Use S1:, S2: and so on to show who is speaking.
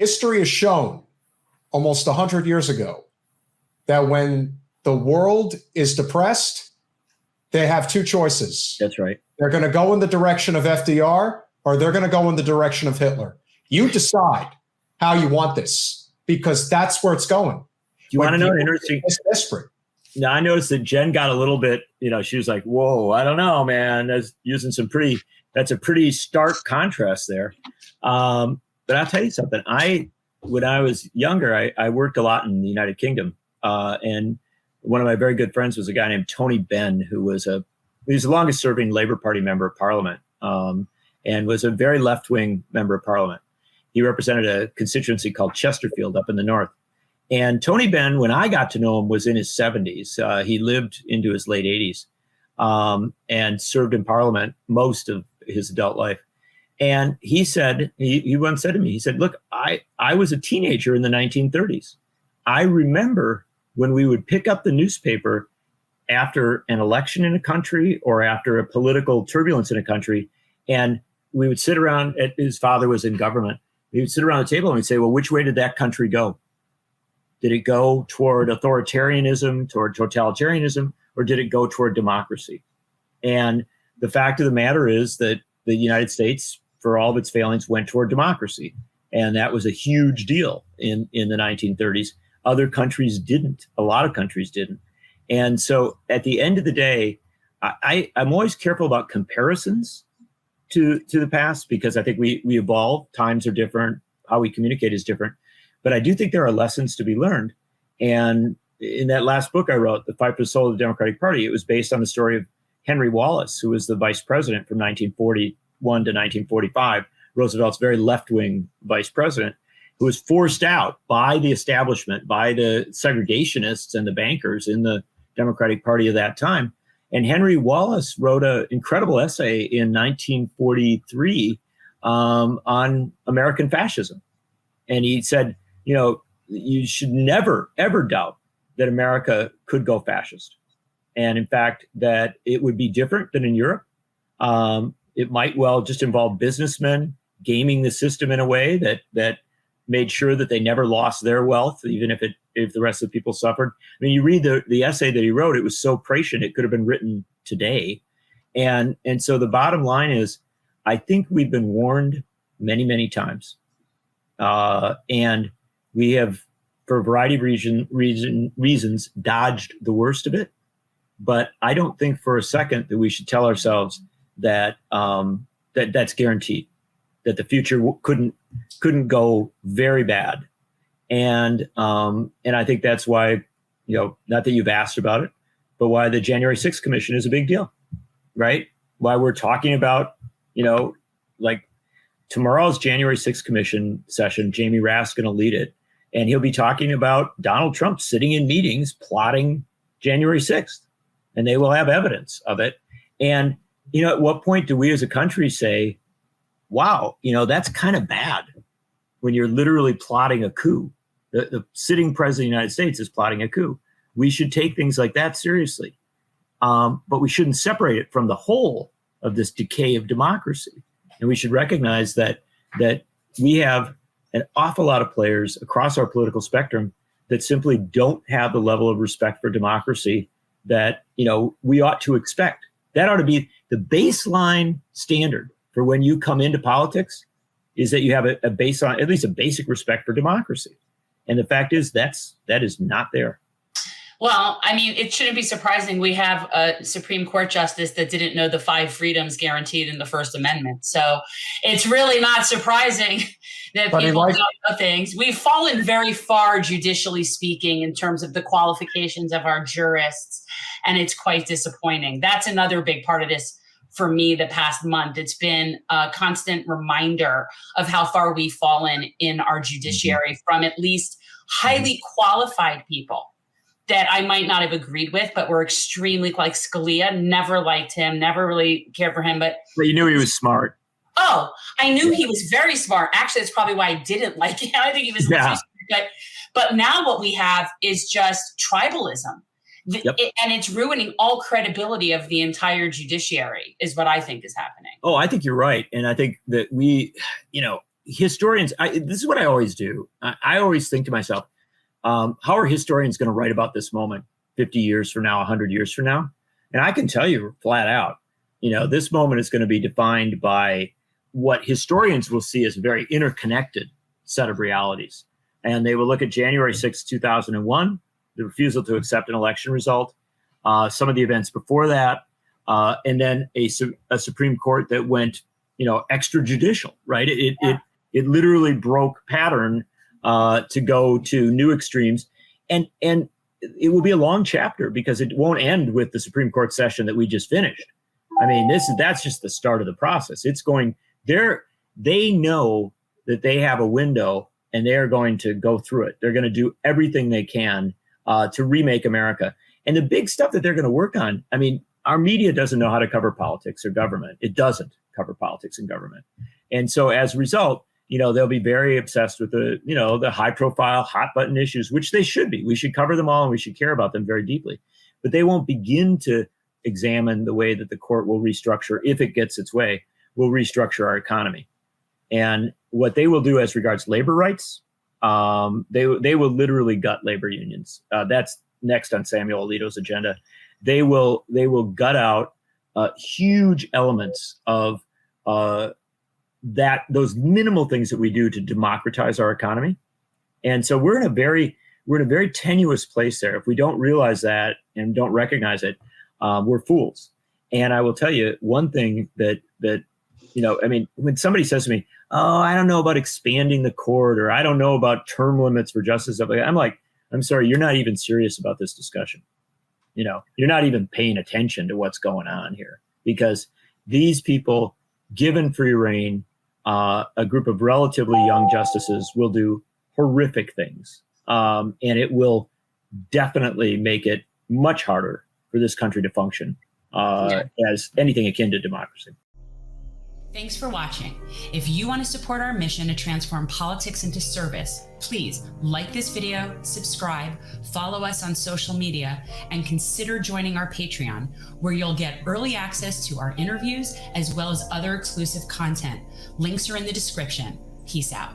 S1: history has shown almost 100 years ago that when the world is depressed, they have two choices.
S2: That's right.
S1: They're going to go in the direction of FDR or they're going to go in the direction of Hitler. You decide how you want this because that's where it's going.
S2: Do you want to know interesting?
S1: It's desperate.
S2: Now, I noticed that Jen got a little bit, she was like, whoa, I don't know, man. That's a pretty stark contrast there. But I'll tell you something. When I was younger, I worked a lot in the United Kingdom. And one of my very good friends was a guy named Tony Benn, who was the longest serving Labour Party member of Parliament, and was a very left-wing member of Parliament. He represented a constituency called Chesterfield up in the north. And Tony Benn, when I got to know him, was in his 70s. He lived into his late 80s and served in Parliament most of his adult life. And he said, he once said to me, he said, look, I was a teenager in the 1930s. I remember when we would pick up the newspaper after an election in a country or after a political turbulence in a country, and we would sit around, his father was in government, we would sit around the table and we'd say, well, which way did that country go? Did it go toward authoritarianism, toward totalitarianism, or did it go toward democracy? And the fact of the matter is that the United States, for all of its failings, went toward democracy. And that was a huge deal in the 1930s. Other countries didn't. A lot of countries didn't. And so at the end of the day, I'm always careful about comparisons to the past because I think we evolve. Times are different. How we communicate is different. But I do think there are lessons to be learned. And in that last book I wrote, The Fight for the Soul of the Democratic Party, it was based on the story of Henry Wallace, who was the vice president from 1941 to 1945, Roosevelt's very left-wing vice president, who was forced out by the establishment, by the segregationists and the bankers in the Democratic Party of that time. And Henry Wallace wrote an incredible essay in 1943 on American fascism. And he said, you should never, ever doubt that America could go fascist. And in fact, that it would be different than in Europe. It might well just involve businessmen gaming the system in a way that made sure that they never lost their wealth, even if the rest of the people suffered. I mean, you read the essay that he wrote, it was so prescient, it could have been written today. And so the bottom line is, I think we've been warned many, many times. And we have, for a variety of reasons, dodged the worst of it. But I don't think for a second that we should tell ourselves that that's guaranteed, that the future couldn't go very bad. And I think that's why, not that you've asked about it, but why the January 6th Commission is a big deal, right? Why we're talking about, like tomorrow's January 6th Commission session, Jamie Raskin will lead it. And he'll be talking about Donald Trump sitting in meetings plotting January 6th. And they will have evidence of it. And, at what point do we as a country say, wow, that's kind of bad when you're literally plotting a coup? The sitting president of the United States is plotting a coup. We should take things like that seriously. But we shouldn't separate it from the whole of this decay of democracy. And we should recognize that we have an awful lot of players across our political spectrum that simply don't have the level of respect for democracy that, we ought to expect. That ought to be the baseline standard for when you come into politics, is that you have a baseline, at least a basic respect for democracy. And the fact is that is not there.
S3: Well, I mean, it shouldn't be surprising. We have a Supreme Court justice that didn't know the 5 freedoms guaranteed in the First Amendment. So it's really not surprising that people don't know things. We've fallen very far, judicially speaking, in terms of the qualifications of our jurists. And it's quite disappointing. That's another big part of this for me the past month. It's been a constant reminder of how far we've fallen in our judiciary from at least highly qualified people that I might not have agreed with, but were extremely, like Scalia, never liked him, never really cared for him. But
S2: you knew he was smart.
S3: Oh, I knew he was very smart. Actually, that's probably why I didn't like him. I think he was too smart. But now what we have is just tribalism. And it's ruining all credibility of the entire judiciary is what I think is happening.
S2: Oh, I think you're right. And I think that we, historians, this is what I always do. I always think to myself, how are historians going to write about this moment 50 years from now, 100 years from now? And I can tell you flat out, this moment is going to be defined by what historians will see as a very interconnected set of realities. And they will look at January 6, 2001, the refusal to accept an election result, some of the events before that, and then a Supreme Court that went, extrajudicial, right? It literally broke pattern to go to new extremes, and it will be a long chapter because it won't end with the Supreme Court session that we just finished. I mean, that's just the start of the process. It's going there. They know that they have a window, and they are going to go through it. They're going to do everything they can to remake America. And the big stuff that they're going to work on, I mean, our media doesn't know how to cover politics or government. It doesn't cover politics and government. And so as a result, they'll be very obsessed with the high profile, hot button issues, which they should be. We should cover them all and we should care about them very deeply. But they won't begin to examine the way that the court will restructure, if it gets its way, will restructure our economy. And what they will do as regards labor rights, they will literally gut labor unions. That's next on Samuel Alito's agenda. They will gut out huge elements of those minimal things that we do to democratize our economy. And so we're in a very tenuous place there. If we don't realize that and don't recognize it, we're fools. And I will tell you one thing that when somebody says to me, "Oh, I don't know about expanding the court," or "I don't know about term limits for justice," I'm like, I'm sorry, you're not even serious about this discussion. You're not even paying attention to what's going on here, because these people, given free reign, a group of relatively young justices will do horrific things. And it will definitely make it much harder for this country to function as anything akin to democracy.
S3: Thanks for watching. If you want to support our mission to transform politics into service, please like this video, subscribe, follow us on social media, and consider joining our Patreon, where you'll get early access to our interviews as well as other exclusive content. Links are in the description. Peace out.